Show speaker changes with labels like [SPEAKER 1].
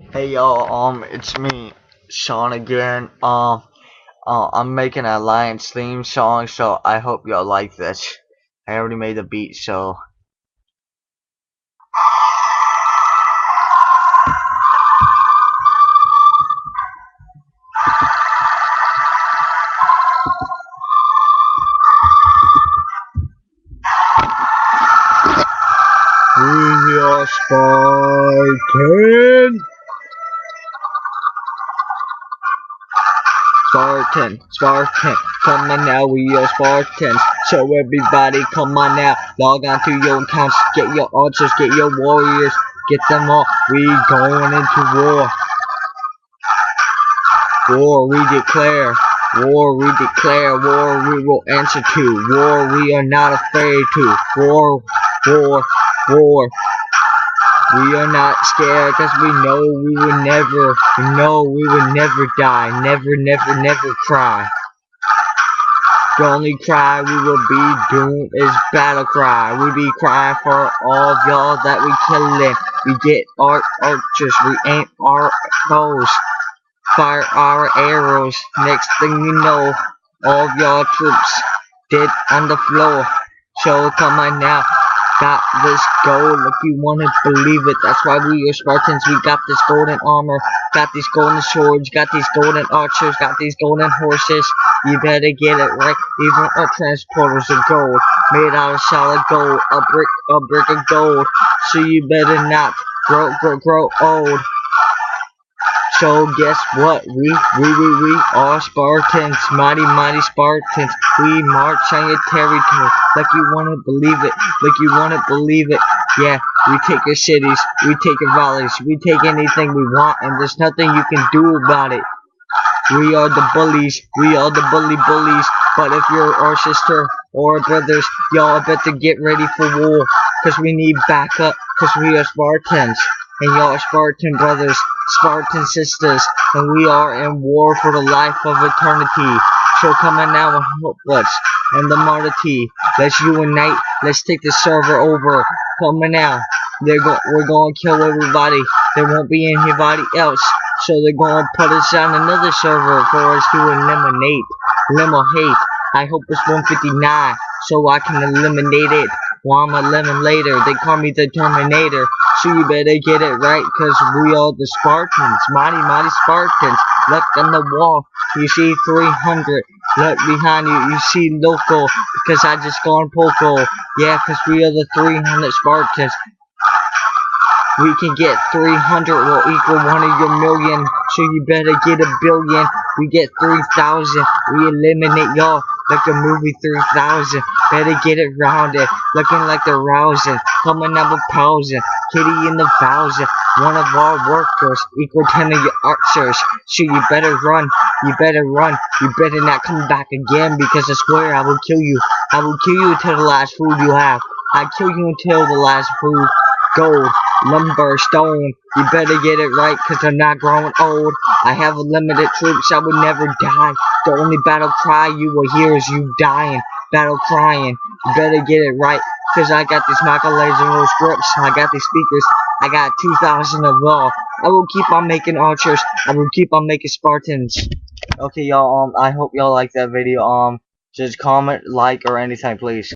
[SPEAKER 1] Hey y'all, it's me, Sean again. I'm making a Lions theme song, so I hope y'all like this. I already made the beat, so we are Spartan, Spartan. Come on now, we are Spartans. So everybody, come on now, log on to your accounts, get your archers, get your warriors, get them all. We going into war. War we declare, war we declare, war we will answer to, war we are not afraid to, war, war. We are not scared because we know we will never die, never cry. The only cry we will be doing is battle cry. We be crying for all of y'all that we killing. We get our archers, we aim our bows. Fire our arrows. Next thing you know, all of y'all troops dead on the floor. So come on now, got this gold like you wanna believe it. That's why we are Spartans. We got this golden armor, got these golden swords, got these golden archers, got these golden horses. You better get it right. Even our transporters are gold, made out of solid gold. A brick of gold. So you better not grow old. So guess what? We are Spartans, mighty Spartans. We march on your territory like you wanna believe it, Yeah, we take your cities, we take your valleys, we take anything we want, and there's nothing you can do about it. We are the bullies, we are the bullies. But if you're our sister or brothers, y'all better get ready for war, cause we need backup, cause we are Spartans. And y'all are Spartan brothers, Spartan sisters, and we are in war for the life of eternity. So come on now and help us and the martyr. Let's unite, let's take the server over. Come on now, we're gonna kill everybody. There won't be anybody else. So they're gonna put us on another server for us to eliminate. I hope it's 159 so I can eliminate it. Well, I'm a lemon later. They call me the Terminator. So you better get it right, cause we are the Spartans. Mighty Spartans. Look on the wall, you see 300. Look behind you, you see local, because I just gone Poco. Yeah, cause we are the 300 Spartans. We can get 300 will equal one of your million, so you better get a billion. We get 3,000, we eliminate y'all like the movie 3000. Better get it rounded, looking like the rousing. Coming up with 1,000, kitty in the 1,000. One of our workers equal 10 of your archers. So you better run, you better not come back again, because I swear I will kill you. I will kill you until the last food you have. I kill you until the last food. Gold, lumber, stone, you better get it right, cause I'm not growing old. I have limited troops, I will never die. The only battle cry you will hear is you dying, battle crying. You better get it right, cause I got these Michelangelo scripts, I got these speakers, I got 2,000 of all. I will keep on making archers, I will keep on making Spartans. Okay y'all, I hope y'all like that video. Just comment, like, or anything please.